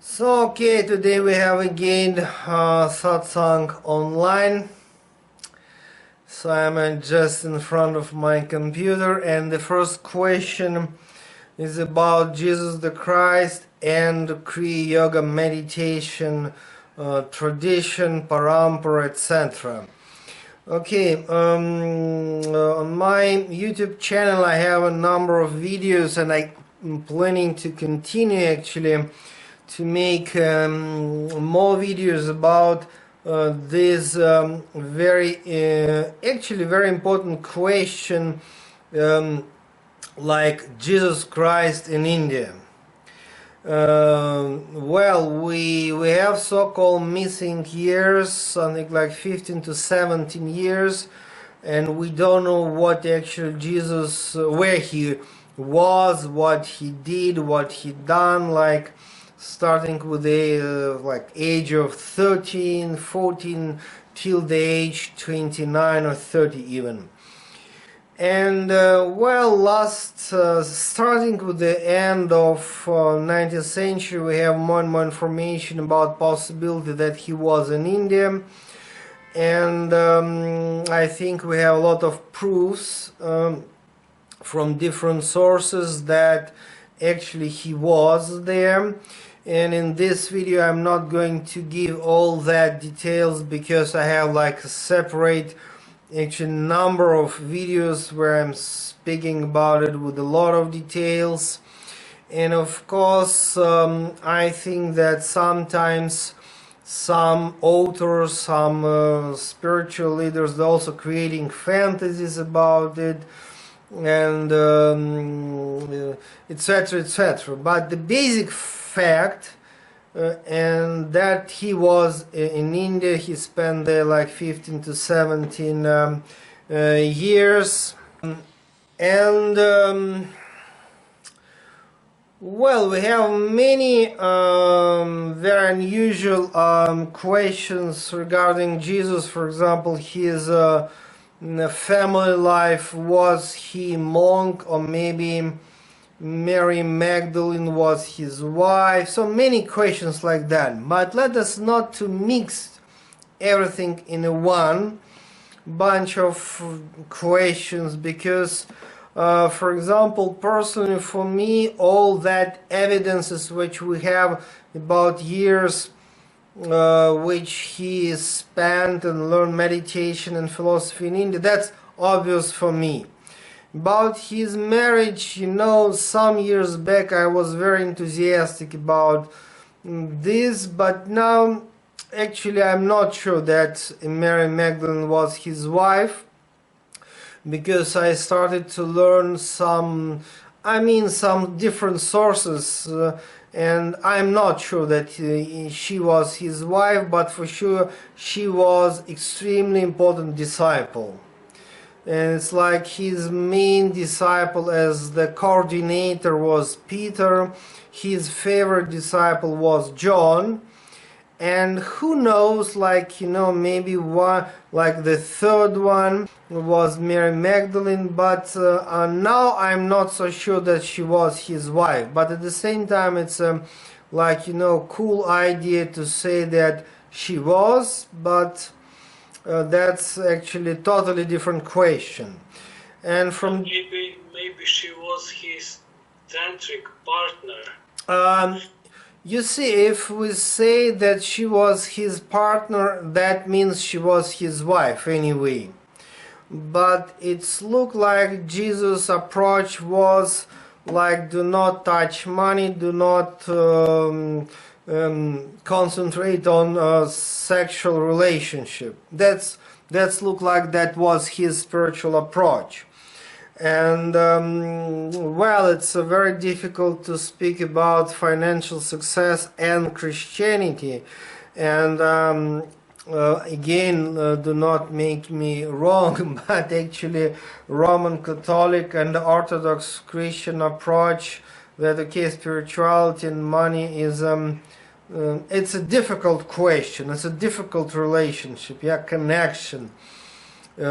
So okay, today we have again satsang online. So I'm just in front of my computer, and the first question is about Jesus the Christ and Kriya Yoga meditation tradition, parampara, etc. Okay, on my YouTube channel I have a number of videos, and I'm planning to continue actually to make more videos about this actually very important question, like Jesus Christ in India. Well, we have so-called missing years, something like 15 to 17 years, and we don't know what actually Jesus, where he was, what he did, what he done, like starting with the like age of 13, 14 till the age 29 or 30 even. And well, starting with the end of 19th century, we have more and more information about possibility that he was in India, and I think we have a lot of proofs from different sources that actually he was there. And in this video I'm not going to give all that details, because I have like a separate actually number of videos where I'm speaking about it with a lot of details. And of course I think that sometimes some authors, some spiritual leaders, they're also creating fantasies about it, and etc, etc. But the basic fact, and that he was in India, he spent there like 15 to 17 years. And well, we have many very unusual questions regarding Jesus. For example, his family life. Was he monk, or maybe Mary Magdalene was his wife? So many questions like that. But let us not to mix everything in a one bunch of questions, because for example, personally for me, all that evidences which we have about years which he spent and learned meditation and philosophy in India, that's obvious for me. About his marriage, you know, some years back I was very enthusiastic about this, but now actually I'm not sure that Mary Magdalene was his wife, because I started to learn some different sources, and I'm not sure that she was his wife, but for sure she was extremely important disciple. And it's like his main disciple as the coordinator was Peter, his favorite disciple was John, and who knows, like, you know, maybe one, like the third one was Mary Magdalene, but now I'm not so sure that she was his wife. But at the same time, it's like, you know, cool idea to say that she was, but that's actually a totally different question. And from maybe she was his tantric partner. You see, if we say that she was his partner, that means she was his wife anyway. But it's looked like Jesus' approach was like, do not touch money, do not concentrate on sexual relationship. That's looked like that was his spiritual approach. And well, it's very difficult to speak about financial success and Christianity. And again, do not make me wrong, but actually Roman Catholic and Orthodox Christian approach that, okay, spirituality and money is it's a difficult question, it's a difficult relationship, yeah, connection.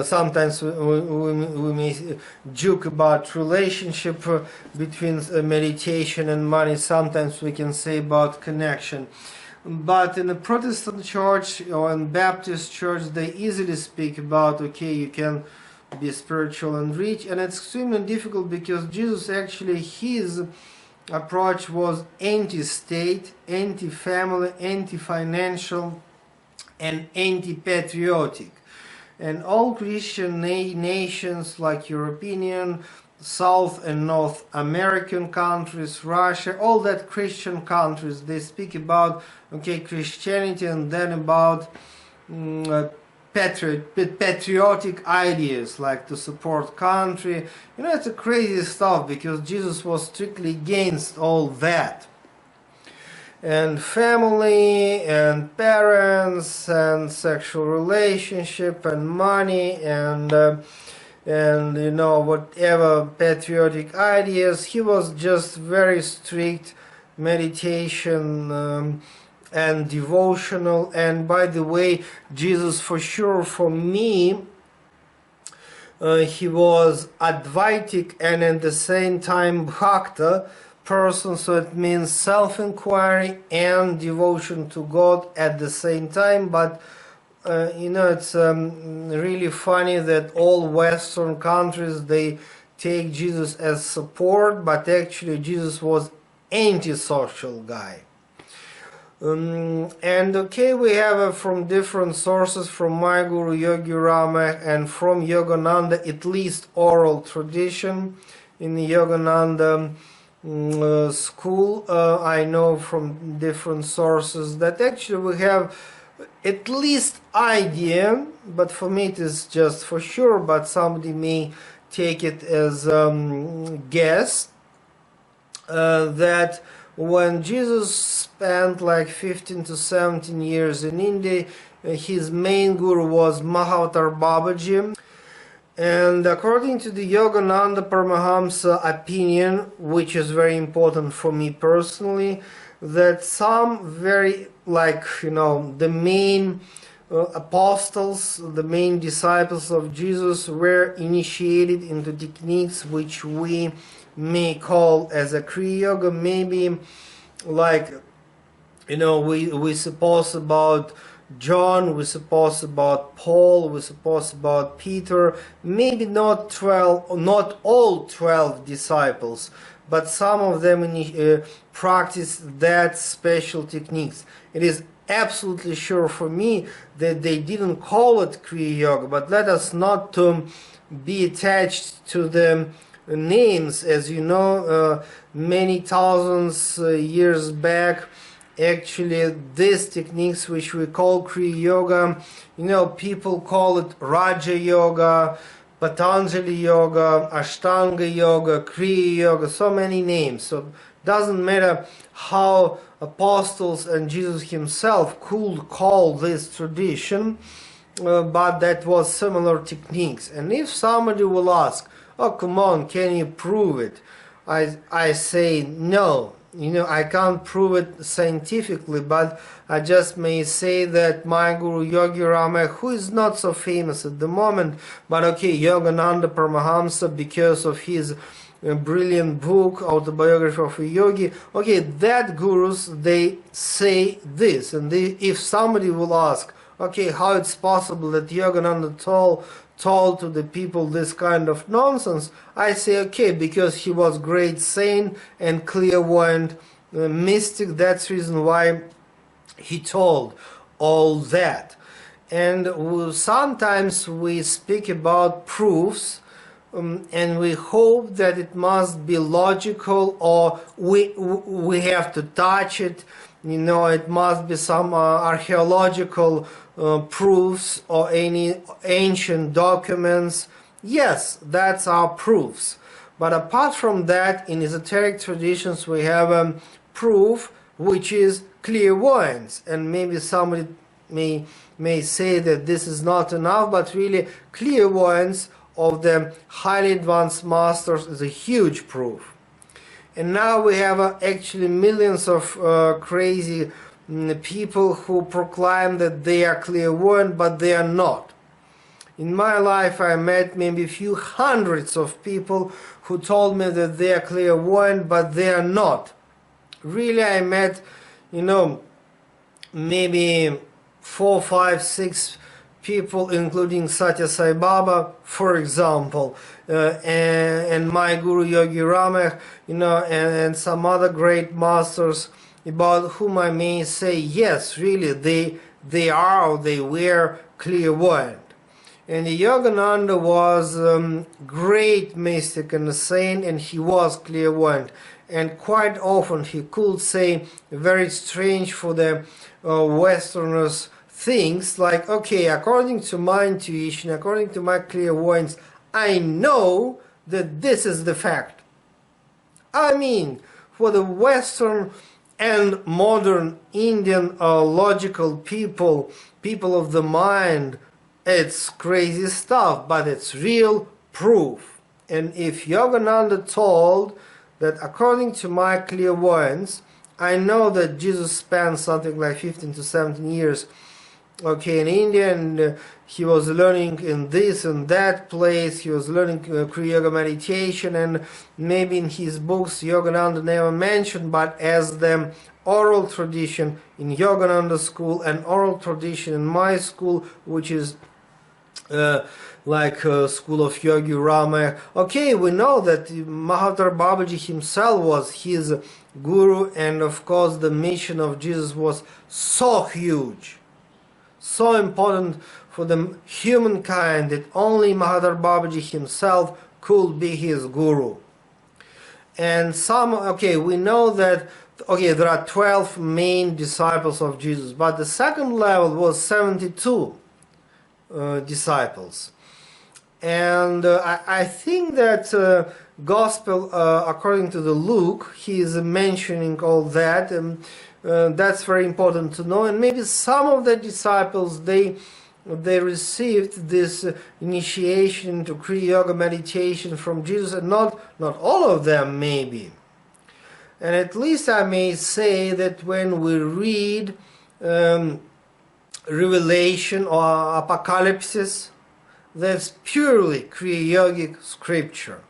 Sometimes we may joke about relationship between meditation and money. Sometimes we can say about connection. But in the Protestant church or in Baptist church, they easily speak about, okay, you can be spiritual and rich, and it's extremely difficult because Jesus actually, his approach was anti-state, anti-family, anti-financial, and anti-patriotic. And all Christian nations like European, South and North American countries, Russia, all that Christian countries, they speak about, okay, Christianity, and then about patriotic ideas like to support country. You know, it's a crazy stuff because Jesus was strictly against all that. And family and parents and sexual relationship and money and you know, whatever patriotic ideas, he was just very strict meditation and devotional. And by the way, Jesus, for sure, for me, he was Advaitic and at the same time Bhakta person, so it means self-inquiry and devotion to God at the same time. But you know, it's really funny that all Western countries, they take Jesus as support, but actually Jesus was anti-social guy. And okay, we have from different sources, from my guru Yogi Rama and from Yogananda, at least oral tradition in the Yogananda school. I know from different sources that actually we have at least idea, but for me it is just for sure, but somebody may take it as guess, that when Jesus spent like 15 to 17 years in India, his main guru was Mahavatar Babaji. And according to the Yogananda Paramahamsa opinion, which is very important for me personally, that some very, like, you know, the main apostles, the main disciples of Jesus were initiated into techniques which we may call as a Kriya Yoga. Maybe like, you know, we suppose about John, we suppose about Paul, we suppose about Peter, maybe not all 12 disciples, but some of them practiced that special techniques. It is absolutely sure for me that they didn't call it Kriya Yoga, but let us not be attached to the names. As you know, many thousands years back, actually these techniques which we call Kriya Yoga, you know, people call it Raja Yoga, Patanjali Yoga, Ashtanga Yoga, Kriya Yoga, so many names. So doesn't matter how apostles and Jesus himself could call this tradition, but that was similar techniques. And if somebody will ask, oh come on, can you prove it? I say no. You know, I can't prove it scientifically, but I just may say that my guru Yogi Rama, who is not so famous at the moment, but okay, Yogananda Paramahamsa, because of his brilliant book, Autobiography of a Yogi, okay, that gurus, they say this. And if somebody will ask, okay, how it's possible that Yogananda told to the people this kind of nonsense, I say, okay, because he was great saint and clairvoyant mystic, that's the reason why he told all that. And sometimes we speak about proofs, and we hope that it must be logical, or we have to touch it, you know, it must be some archaeological proofs or any ancient documents. Yes, that's our proofs. But apart from that, in esoteric traditions we have a proof which is clairvoyance. And maybe somebody may say that this is not enough, but really clairvoyance of the highly advanced masters is a huge proof. And now we have actually millions of crazy people who proclaim that they are clairvoyant, but they are not. In my life I met maybe a few hundreds of people who told me that they are clairvoyant, but they are not. Really, I met, maybe 4, 5, 6 people, including Sathya Sai Baba, for example, and my Guru Yogi Ramesh, and some other great masters, about whom I may say, yes, really, they were clairvoyant. And Yogananda was great mystic and a saint, and he was clairvoyant. And quite often he could say very strange for the Westerners things like, okay, according to my intuition, according to my clairvoyance, I know that this is the fact. I mean, for the Western and modern Indian logical people of the mind, it's crazy stuff, but it's real proof. And if Yogananda told that according to my clairvoyance, I know that Jesus spent something like 15 to 17 years in India, and he was learning in this and that place, he was learning Kriya Yoga meditation, and maybe in his books Yogananda never mentioned, but as the oral tradition in Yogananda school and oral tradition in my school, which is school of Yogi Rama. Okay, we know that Mahatma Babaji himself was his guru, and of course the mission of Jesus was so huge, so important for the humankind that only Mahatma Babaji himself could be his guru. And we know that there are 12 main disciples of Jesus, but the second level was 72 disciples. And I think that Gospel, according to the Luke, he is mentioning all that, and that's very important to know. And maybe some of the disciples, they received this initiation to Kriya Yoga meditation from Jesus, and not all of them maybe. And at least I may say that when we read Revelation or Apocalypse, that's purely Kriya Yogic scripture.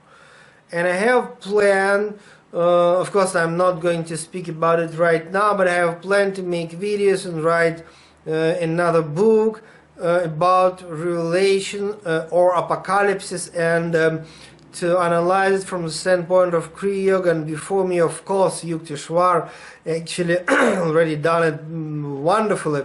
And I have planned, of course I'm not going to speak about it right now, but I have planned to make videos and write another book about Revelation or Apocalypse, and to analyze it from the standpoint of Kriya Yoga. And before me, of course, Yukteswar actually already done it wonderfully.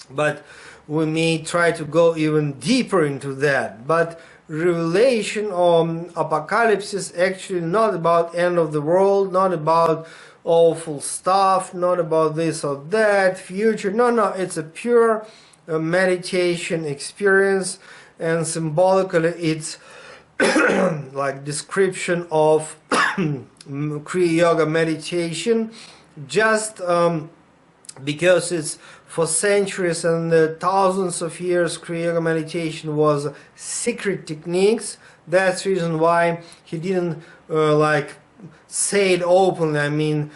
But we may try to go even deeper into that. But Revelation or Apocalypse is actually not about end of the world, not about awful stuff, not about this or that, future. No, it's a pure meditation experience, and symbolically it's like description of Kriya Yoga meditation, just because it's for centuries and thousands of years Kriya Yoga meditation was secret techniques. That's the reason why he didn't say it openly. I mean,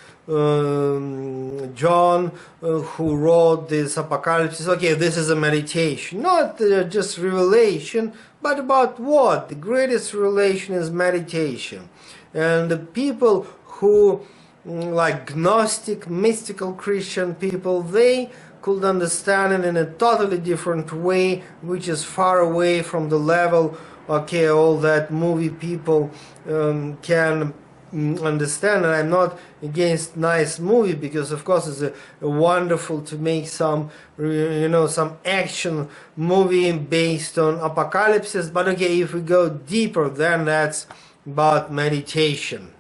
John, who wrote this Apocalypse, okay, this is a meditation, not just revelation, but about what? The greatest revelation is meditation. And the people who, like Gnostic, mystical Christian people, they could understand it in a totally different way, which is far away from the level, all that movie people can understand. And I'm not against nice movie, because of course it's wonderful to make some some action movie based on apocalypses, but okay, if we go deeper, then that's about meditation.